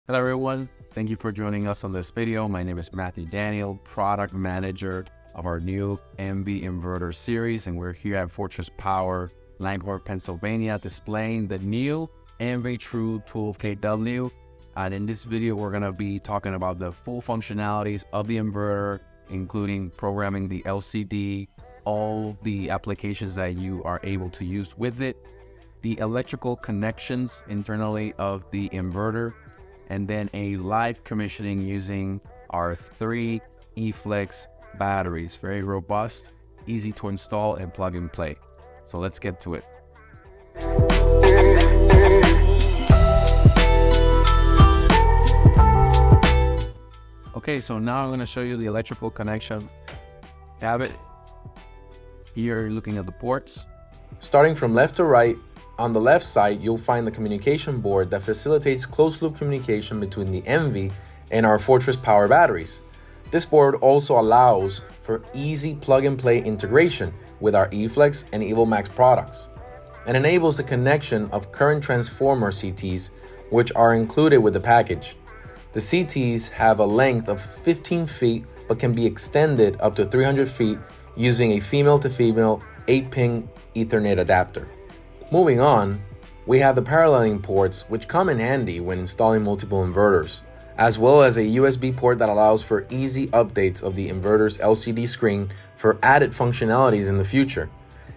Hello everyone, thank you for joining us on this video. My name is Matthew Daniel, Product Manager of our new MV Inverter series, and we're here at Fortress Power, Langport, Pennsylvania, displaying the new MV True 12 kW. And in this video, we're going to be talking about the full functionalities of the inverter, including programming the LCD, all the applications that you are able to use with it, the electrical connections internally of the inverter, and then a live commissioning using our 3 eFlex batteries. Very robust, easy to install and plug and play. So let's get to it. Okay, so now I'm going to show you the electrical connection. Have it here, you're looking at the ports. Starting from left to right, on the left side, you'll find the communication board that facilitates closed-loop communication between the MV and our Fortress Power batteries. This board also allows for easy plug-and-play integration with our eFlex and EvoMax products and enables the connection of current transformer CTs, which are included with the package. The CTs have a length of 15 feet but can be extended up to 300 feet using a female-to-female 8-pin Ethernet adapter. Moving on, we have the paralleling ports, which come in handy when installing multiple inverters, as well as a USB port that allows for easy updates of the inverter's LCD screen for added functionalities in the future.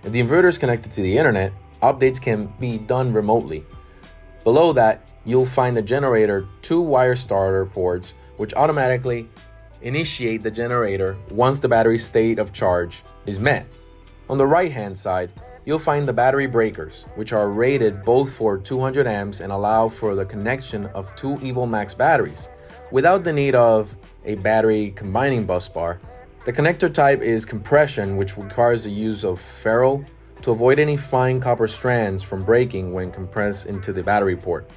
If the inverter is connected to the internet, updates can be done remotely. Below that, you'll find the generator 2 wire starter ports, which automatically initiate the generator once the battery state of charge is met. On the right-hand side, you'll find the battery breakers, which are rated both for 200 amps and allow for the connection of 2 EvoMax batteries without the need of a battery combining bus bar. The connector type is compression, which requires the use of ferrule to avoid any fine copper strands from breaking when compressed into the battery port.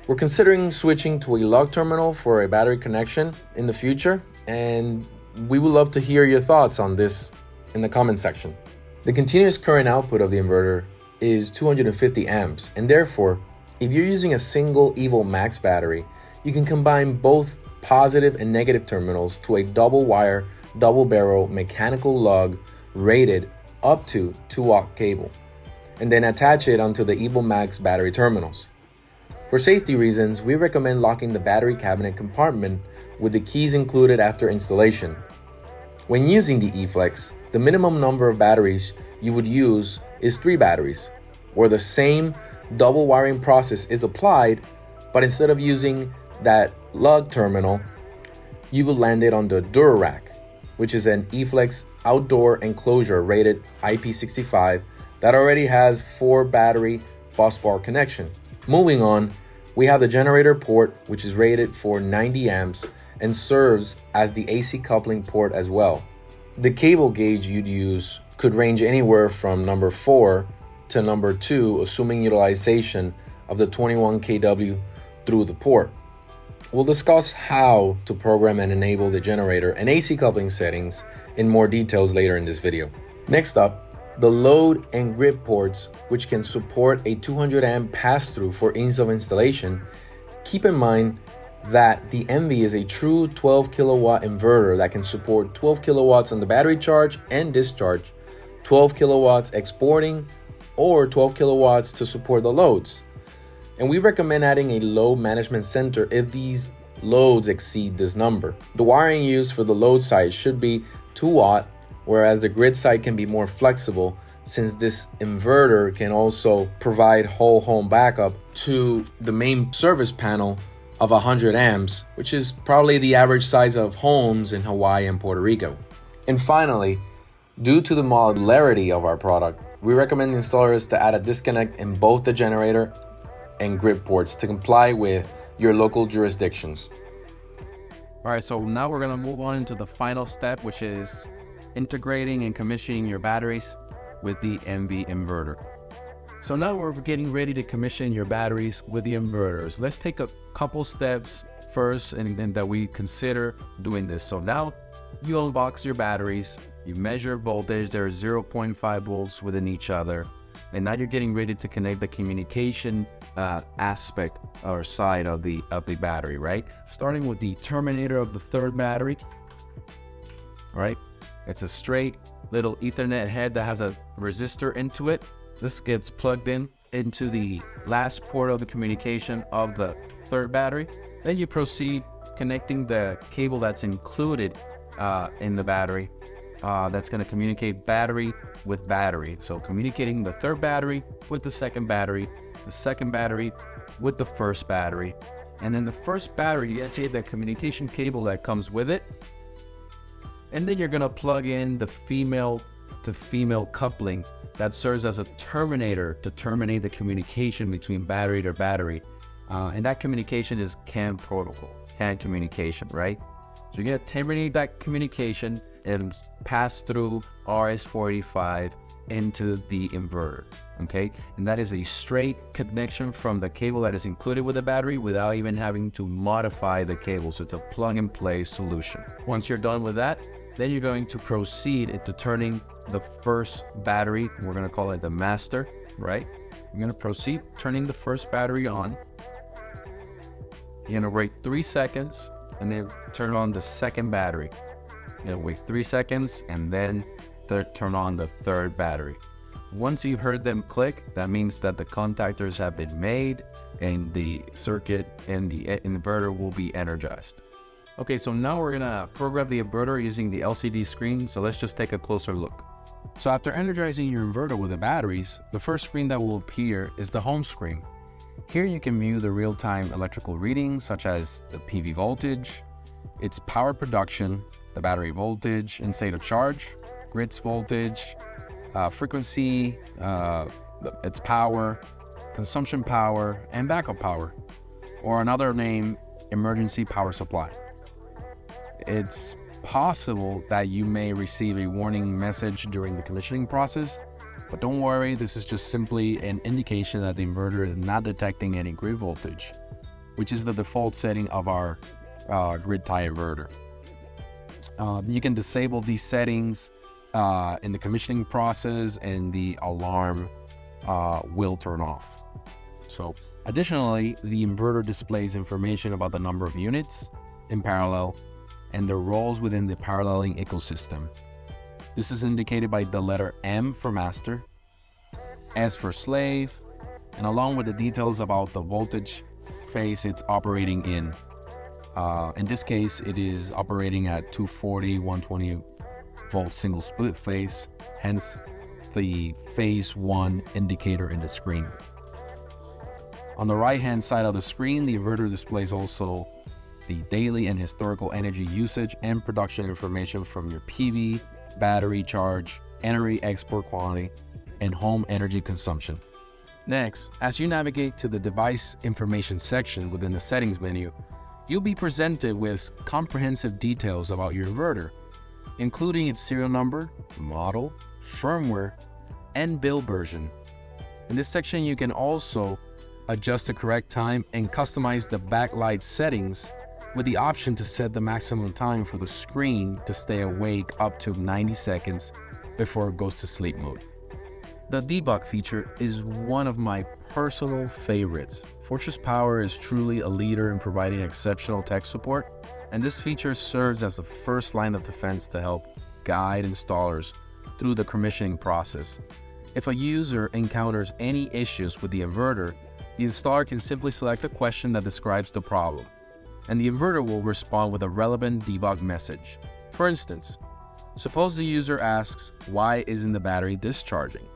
We're considering switching to a lug terminal for a battery connection in the future, and we would love to hear your thoughts on this in the comment section. The continuous current output of the inverter is 250 amps, and therefore, if you're using a single EvoMax battery, you can combine both positive and negative terminals to a double wire, double barrel mechanical lug rated up to 2-watt cable, and then attach it onto the EvoMax battery terminals. For safety reasons, we recommend locking the battery cabinet compartment with the keys included after installation. When using the eFlex, the minimum number of batteries you would use is 3 batteries, where the same double wiring process is applied, but instead of using that lug terminal, you will land it on the Dura-Rack, which is an eFlex outdoor enclosure rated IP65 that already has 4 battery bus bar connection. Moving on, we have the generator port, which is rated for 90 amps and serves as the AC coupling port as well. The cable gauge you'd use could range anywhere from number 4 to number 2, assuming utilization of the 21 kW through the port. We'll discuss how to program and enable the generator and AC coupling settings in more details later in this video. Next up, the load and grid ports, which can support a 200 amp pass-through for ease of installation. Keep in mind that the MV is a true 12 kilowatt inverter that can support 12 kilowatts on the battery charge and discharge, 12 kilowatts exporting, or 12 kilowatts to support the loads. And we recommend adding a load management center if these loads exceed this number. The wiring used for the load side should be 2 watt, whereas the grid side can be more flexible since this inverter can also provide whole home backup to the main service panel of 100 amps, which is probably the average size of homes in Hawaii and Puerto Rico. And finally, due to the modularity of our product, we recommend installers to add a disconnect in both the generator and grid ports to comply with your local jurisdictions. All right, so now we're gonna move on into the final step, which is integrating and commissioning your batteries with the MV inverter. So now we're getting ready to commission your batteries with the inverters. Let's take a couple steps first and then that we consider doing this. So now you unbox your batteries, you measure voltage, there are 0.5 volts within each other. And now you're getting ready to connect the communication aspect or side of the battery, right? Starting with the terminator of the third battery, right? It's a straight little Ethernet head that has a resistor into it. This gets plugged in into the last port of the communication of the third battery. Then you proceed connecting the cable that's included in the battery. That's going to communicate battery with battery. So communicating the third battery with the second battery with the first battery. And then the first battery, you take the communication cable that comes with it. And then you're going to plug in the female to female coupling that serves as a terminator to terminate the communication between battery to battery. And that communication is CAN protocol, CAN communication, right? So you're going to terminate that communication and pass through RS-485 into the inverter, okay? And that is a straight connection from the cable that is included with the battery without even having to modify the cable. So it's a plug-and-play solution. Once you're done with that, then you're going to proceed into turning the first battery, we're going to call it the master, right? You're going to proceed turning the first battery on. You're going to wait 3 seconds and then turn on the second battery. You're going to wait 3 seconds and then turn on the third battery. Once you've heard them click, that means that the contactors have been made and the circuit and the inverter will be energized. Okay, so now we're gonna program the inverter using the LCD screen, so let's just take a closer look. So after energizing your inverter with the batteries, the first screen that will appear is the home screen. Here you can view the real-time electrical readings such as the PV voltage, its power production, the battery voltage and state of charge, grid's voltage, frequency, its power, consumption power, and backup power, or another name, emergency power supply. It's possible that you may receive a warning message during the commissioning process, but don't worry, this is just simply an indication that the inverter is not detecting any grid voltage, which is the default setting of our grid tie inverter. You can disable these settings in the commissioning process and the alarm will turn off. So additionally, the inverter displays information about the number of units in parallel and their roles within the paralleling ecosystem. This is indicated by the letter M for master, S for slave, and along with the details about the voltage phase it's operating in. In this case, it is operating at 240, 120 volt single split phase, hence the phase 1 indicator in the screen. On the right hand side of the screen, the inverter displays also the daily and historical energy usage and production information from your PV, battery charge, energy export quantity, and home energy consumption. Next, as you navigate to the device information section within the settings menu, you'll be presented with comprehensive details about your inverter, including its serial number, model, firmware, and build version. In this section, you can also adjust the correct time and customize the backlight settings with the option to set the maximum time for the screen to stay awake up to 90 seconds before it goes to sleep mode. The debug feature is one of my personal favorites. Fortress Power is truly a leader in providing exceptional tech support, and this feature serves as the first line of defense to help guide installers through the commissioning process. If a user encounters any issues with the inverter, the installer can simply select a question that describes the problem, and the inverter will respond with a relevant debug message. For instance, suppose the user asks, why isn't the battery discharging?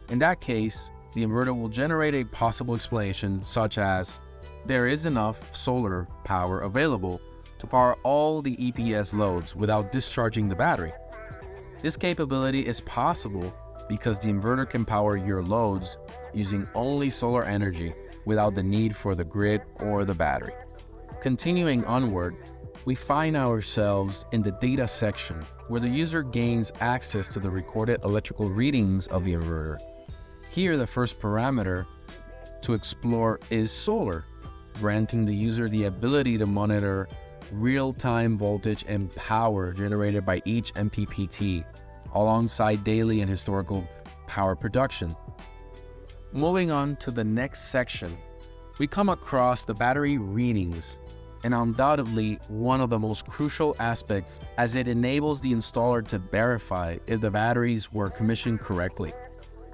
In that case, the inverter will generate a possible explanation such as, there is enough solar power available to power all the EPS loads without discharging the battery. This capability is possible because the inverter can power your loads using only solar energy without the need for the grid or the battery. Continuing onward, we find ourselves in the data section where the user gains access to the recorded electrical readings of the inverter. Here, the first parameter to explore is solar, granting the user the ability to monitor real-time voltage and power generated by each MPPT, alongside daily and historical power production. Moving on to the next section, we come across the battery readings, and undoubtedly one of the most crucial aspects, as it enables the installer to verify if the batteries were commissioned correctly.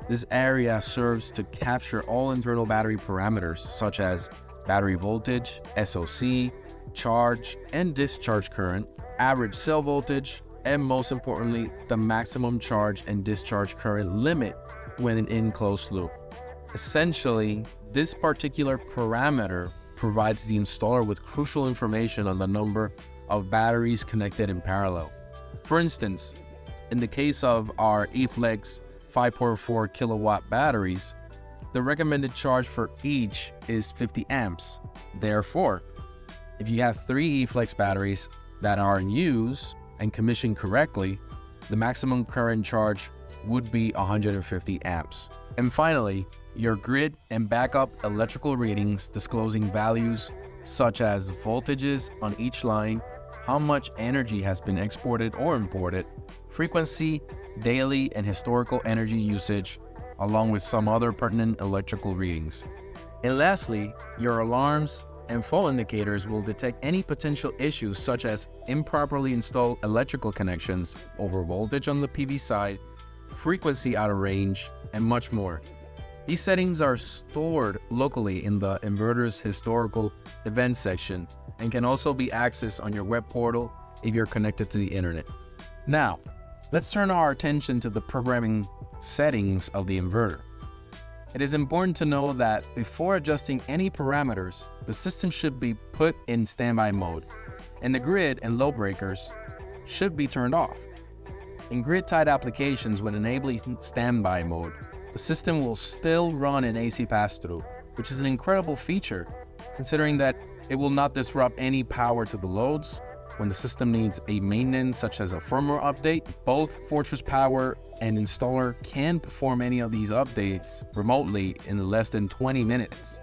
This area serves to capture all internal battery parameters such as battery voltage, SOC, charge and discharge current, average cell voltage, and most importantly, the maximum charge and discharge current limit when in closed loop. Essentially, this particular parameter provides the installer with crucial information on the number of batteries connected in parallel. For instance, in the case of our eFlex 5.4 kilowatt batteries, the recommended charge for each is 50 amps. Therefore, if you have 3 eFlex batteries that are in use and commissioned correctly, the maximum current charge would be 150 amps. And finally, your grid and backup electrical readings disclosing values such as voltages on each line, how much energy has been exported or imported, frequency, daily and historical energy usage, along with some other pertinent electrical readings. And lastly, your alarms and fault indicators will detect any potential issues such as improperly installed electrical connections, over voltage on the PV side, frequency out of range, and much more. These settings are stored locally in the inverter's historical events section and can also be accessed on your web portal if you're connected to the internet. Now, let's turn our attention to the programming settings of the inverter. It is important to know that before adjusting any parameters, the system should be put in standby mode, and the grid and load breakers should be turned off. In grid-tied applications, when enabling standby mode, the system will still run an AC pass-through, which is an incredible feature, considering that it will not disrupt any power to the loads. When the system needs a maintenance such as a firmware update, both Fortress Power and installer can perform any of these updates remotely in less than 20 minutes.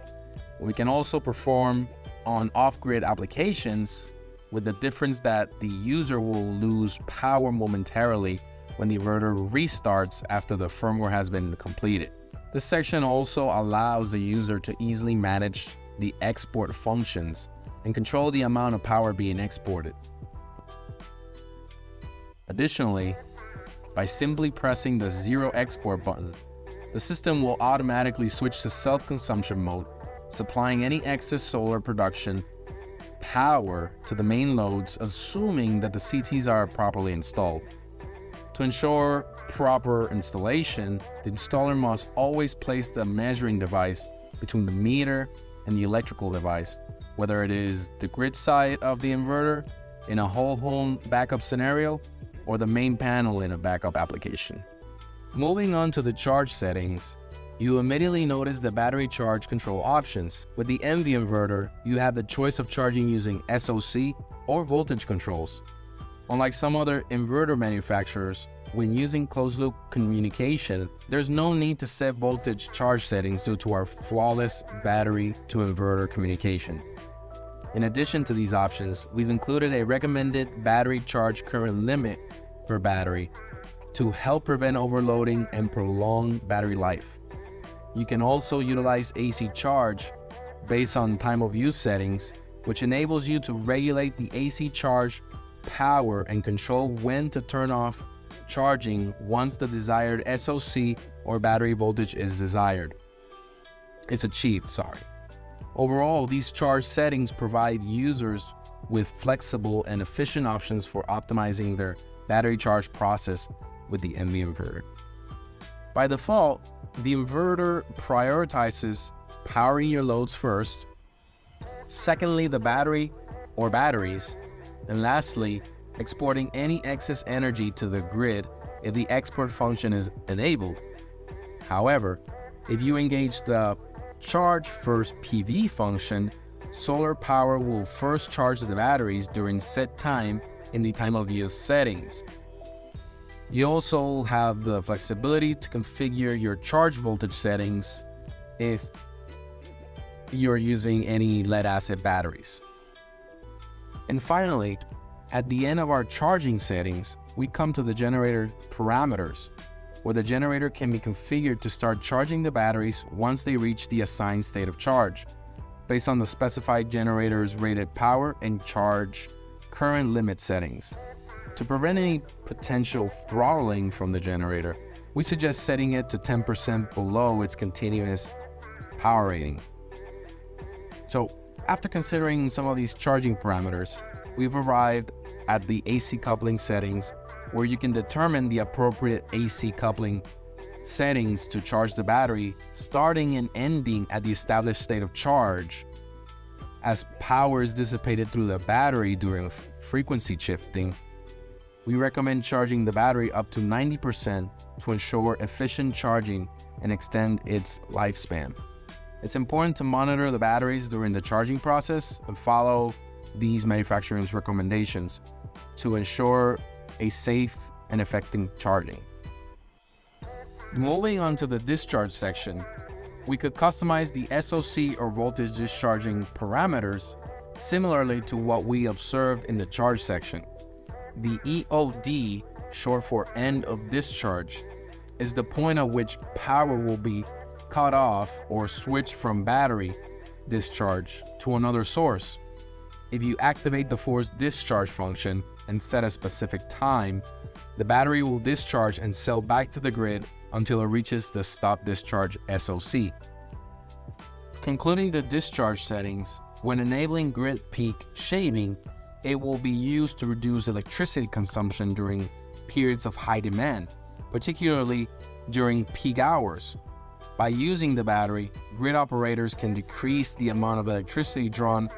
We can also perform on off-grid applications, with the difference that the user will lose power momentarily when the inverter restarts after the firmware has been completed. This section also allows the user to easily manage the export functions and control the amount of power being exported. Additionally, by simply pressing the zero export button, the system will automatically switch to self-consumption mode, supplying any excess solar production power to the main loads, assuming that the CTs are properly installed. To ensure proper installation, the installer must always place the measuring device between the meter and the electrical device, whether it is the grid side of the inverter in a whole home backup scenario or the main panel in a backup application. Moving on to the charge settings, you immediately notice the battery charge control options. With the MV inverter, you have the choice of charging using SOC or voltage controls. Unlike some other inverter manufacturers, when using closed-loop communication, there's no need to set voltage charge settings due to our flawless battery-to-inverter communication. In addition to these options, we've included a recommended battery charge current limit per battery to help prevent overloading and prolong battery life. You can also utilize AC charge based on time of use settings, which enables you to regulate the AC charge power and control when to turn off charging once the desired SOC or battery voltage is achieved. Overall, these charge settings provide users with flexible and efficient options for optimizing their battery charge process with the MV inverter. By default, the inverter prioritizes powering your loads first, secondly the battery or batteries, and lastly, exporting any excess energy to the grid if the export function is enabled. However, if you engage the Charge First PV function, solar power will first charge the batteries during set time in the time of use settings. You also have the flexibility to configure your charge voltage settings if you're using any lead-acid batteries. And finally, at the end of our charging settings, we come to the generator parameters, where the generator can be configured to start charging the batteries once they reach the assigned state of charge, based on the specified generator's rated power and charge current limit settings. To prevent any potential throttling from the generator, we suggest setting it to 10% below its continuous power rating. So, after considering some of these charging parameters, we've arrived at the AC coupling settings, where you can determine the appropriate AC coupling settings to charge the battery, starting and ending at the established state of charge. As power is dissipated through the battery during frequency shifting, we recommend charging the battery up to 90% to ensure efficient charging and extend its lifespan. It's important to monitor the batteries during the charging process and follow these manufacturer's recommendations to ensure a safe and effective charging. Moving on to the discharge section, we could customize the SOC or voltage discharging parameters similarly to what we observed in the charge section. The EOD, short for end of discharge, is the point at which power will be cut off or switched from battery discharge to another source. If you activate the forced discharge function and set a specific time, the battery will discharge and sell back to the grid until it reaches the stop discharge SOC. Concluding the discharge settings, when enabling grid peak shaving, it will be used to reduce electricity consumption during periods of high demand, particularly during peak hours. By using the battery, grid operators can decrease the amount of electricity drawn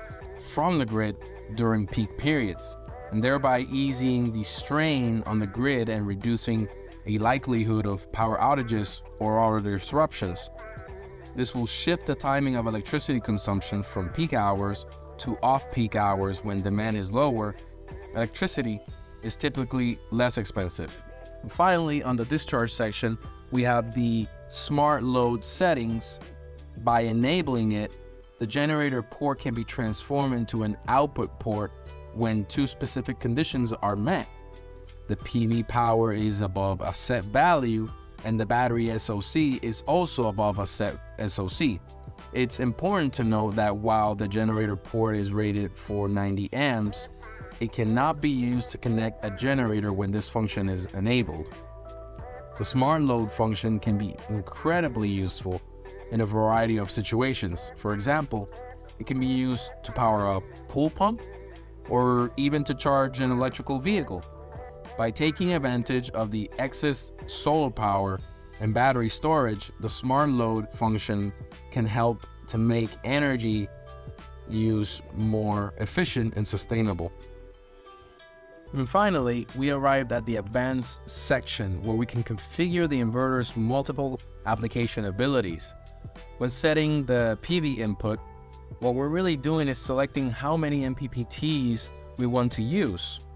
from the grid during peak periods, and thereby easing the strain on the grid and reducing a likelihood of power outages or other disruptions. This will shift the timing of electricity consumption from peak hours to off-peak hours when demand is lower. Electricity is typically less expensive. And finally, on the discharge section, we have the smart load settings. By enabling it, the generator port can be transformed into an output port when two specific conditions are met. The PV power is above a set value and the battery SOC is also above a set SOC. It's important to note that while the generator port is rated for 90 amps, it cannot be used to connect a generator when this function is enabled. The smart load function can be incredibly useful in a variety of situations. For example, it can be used to power a pool pump or even to charge an electrical vehicle. By taking advantage of the excess solar power and battery storage, the smart load function can help to make energy use more efficient and sustainable. And finally, we arrived at the advanced section where we can configure the inverter's multiple application abilities. When setting the PV input, what we're really doing is selecting how many MPPTs we want to use.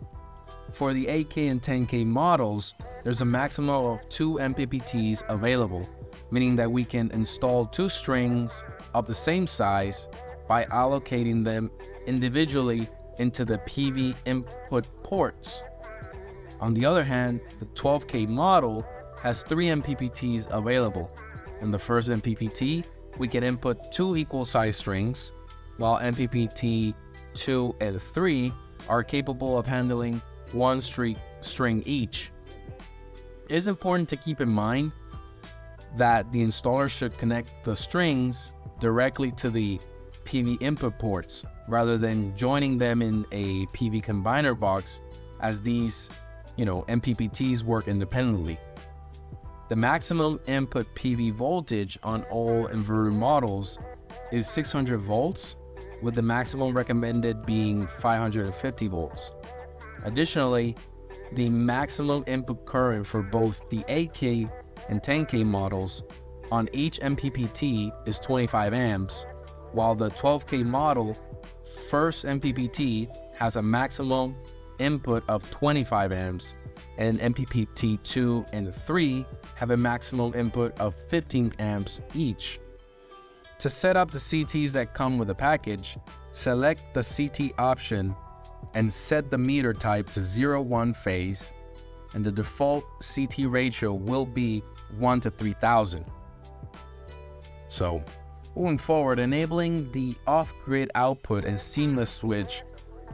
For the 8K and 10K models, there's a maximum of 2 MPPTs available, meaning that we can install 2 strings of the same size by allocating them individually into the PV input ports. On the other hand, the 12K model has 3 MPPTs available. In the first MPPT, we can input 2 equal size strings, while MPPT 2 and 3 are capable of handling 1 string each. It is important to keep in mind that the installer should connect the strings directly to the PV input ports rather than joining them in a PV combiner box, as these, MPPTs work independently. The maximum input PV voltage on all inverter models is 600 volts, with the maximum recommended being 550 volts. Additionally, the maximum input current for both the 8K and 10K models on each MPPT is 25 amps, while the 12K model first MPPT has a maximum input of 25 amps, and MPPT 2 and 3 have a maximum input of 15 amps each. To set up the CTs that come with the package, select the CT option and set the meter type to 0-1 phase, and the default CT ratio will be 1 to 3000. So moving forward, enabling the off-grid output and seamless switch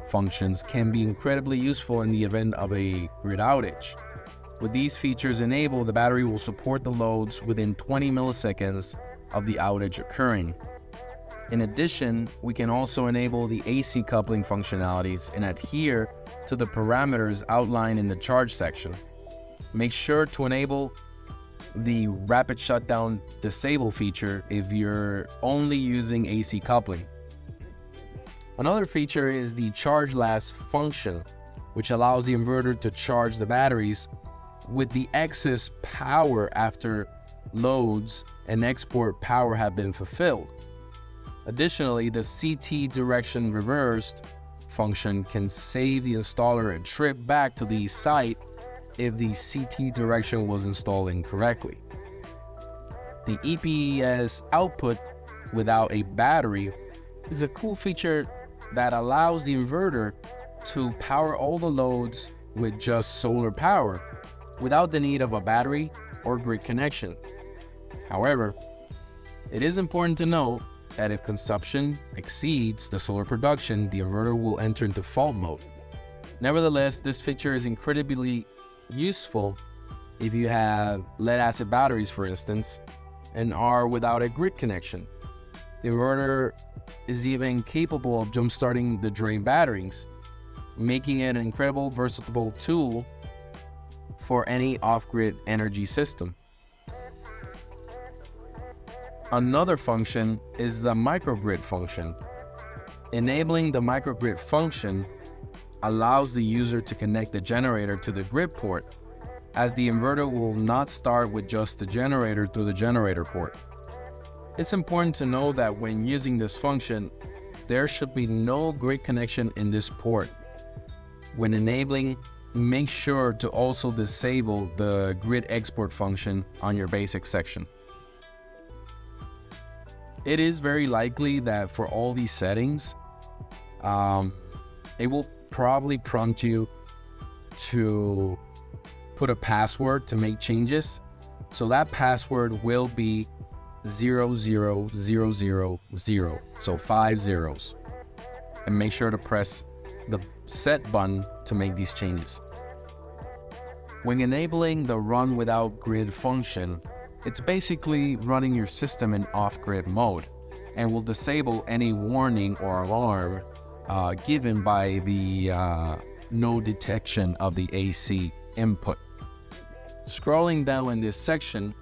functions can be incredibly useful in the event of a grid outage. With these features enabled, the battery will support the loads within 20 milliseconds of the outage occurring. In addition, we can also enable the AC coupling functionalities and adhere to the parameters outlined in the charge section. Make sure to enable the rapid shutdown disable feature if you're only using AC coupling. Another feature is the charge last function, which allows the inverter to charge the batteries with the excess power after loads and export power have been fulfilled. Additionally, the CT direction reversed function can save the installer a trip back to the site if the CT direction was installed incorrectly. The EPS output without a battery is a cool feature that allows the inverter to power all the loads with just solar power without the need of a battery or grid connection. However, it is important to note that if consumption exceeds the solar production, the inverter will enter into fault mode. Nevertheless, this feature is incredibly useful if you have lead-acid batteries, for instance, and are without a grid connection. The inverter is even capable of jump-starting the drain batteries, making it an incredible versatile tool for any off-grid energy system. Another function is the microgrid function. Enabling the microgrid function allows the user to connect the generator to the grid port, as the inverter will not start with just the generator through the generator port. It's important to know that when using this function, there should be no grid connection in this port. When enabling, make sure to also disable the grid export function on your basic section. It is very likely that for all these settings, it will probably prompt you to put a password to make changes. So that password will be 00000, so 5 zeros. And make sure to press the set button to make these changes. When enabling the run without grid function, it's basically running your system in off-grid mode and will disable any warning or alarm given by the no detection of the AC input. Scrolling down in this section,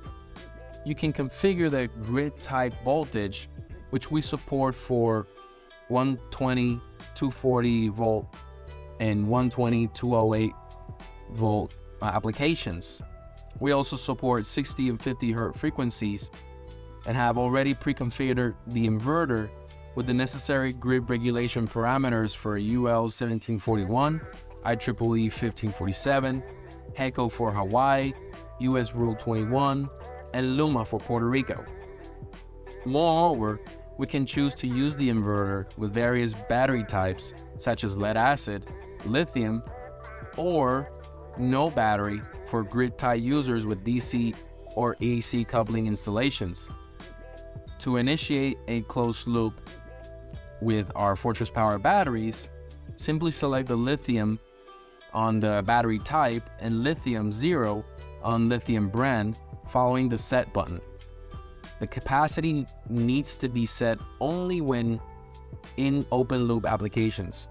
you can configure the grid type voltage, which we support for 120, 240 volt and 120, 208 volt applications. We also support 60 and 50 Hz frequencies and have already pre-configured the inverter with the necessary grid regulation parameters for UL 1741, IEEE 1547, HECO for Hawaii, US Rule 21, and Luma for Puerto Rico. Moreover, we can choose to use the inverter with various battery types such as lead-acid, lithium, or no battery for grid-tie users with DC or AC coupling installations. To initiate a closed loop with our Fortress Power batteries, simply select the lithium on the battery type and lithium 0 on lithium brand, following the set button. The capacity needs to be set only when in open loop applications.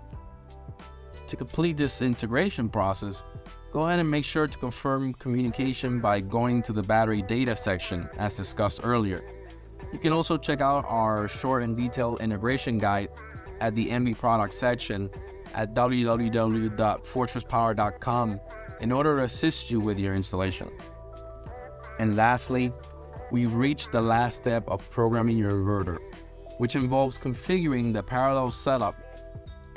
To complete this integration process, go ahead and make sure to confirm communication by going to the battery data section as discussed earlier. You can also check out our short and detailed integration guide at the MV product section at www.fortresspower.com in order to assist you with your installation. And lastly, we've reached the last step of programming your inverter, which involves configuring the parallel setup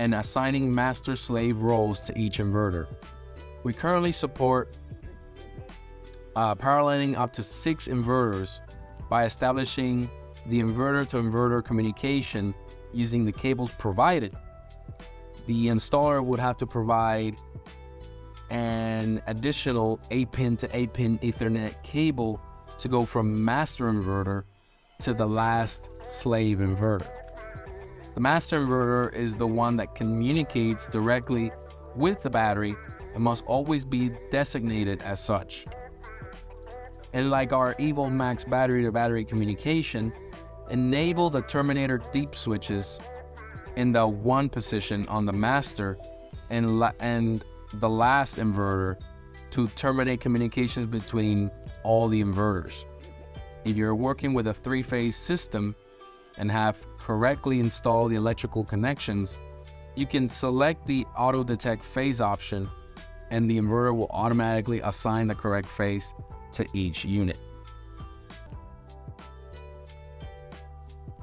and assigning master-slave roles to each inverter. We currently support paralleling up to 6 inverters by establishing the inverter-to-inverter communication using the cables provided. The installer would have to provide an additional 8-pin to 8-pin Ethernet cable to go from master inverter to the last slave inverter. The master inverter is the one that communicates directly with the battery and must always be designated as such. And like our Evo Max battery-to-battery communication, enable the terminator deep switches in the 1 position on the master and the last inverter to terminate communications between all the inverters. If you're working with a 3-phase system and have correctly installed the electrical connections, you can select the auto detect phase option and the inverter will automatically assign the correct phase to each unit.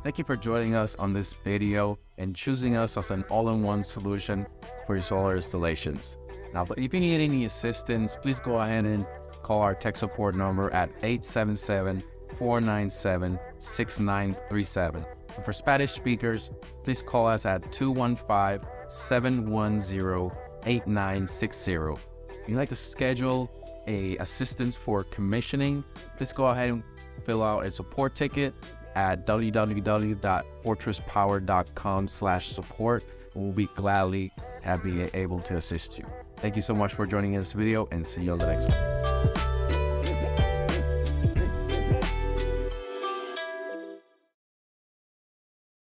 Thank you for joining us on this video and choosing us as an all-in-one solution for your solar installations. Now, if you need any assistance, please go ahead and call our tech support number at 877-497-6937. And for Spanish speakers, please call us at 215-710-8960. If you'd like to schedule a assistance for commissioning, please go ahead and fill out a support ticket at www.fortresspower.com/support. We'll be gladly able to assist you. Thank you so much for joining in this video and see you on the next one.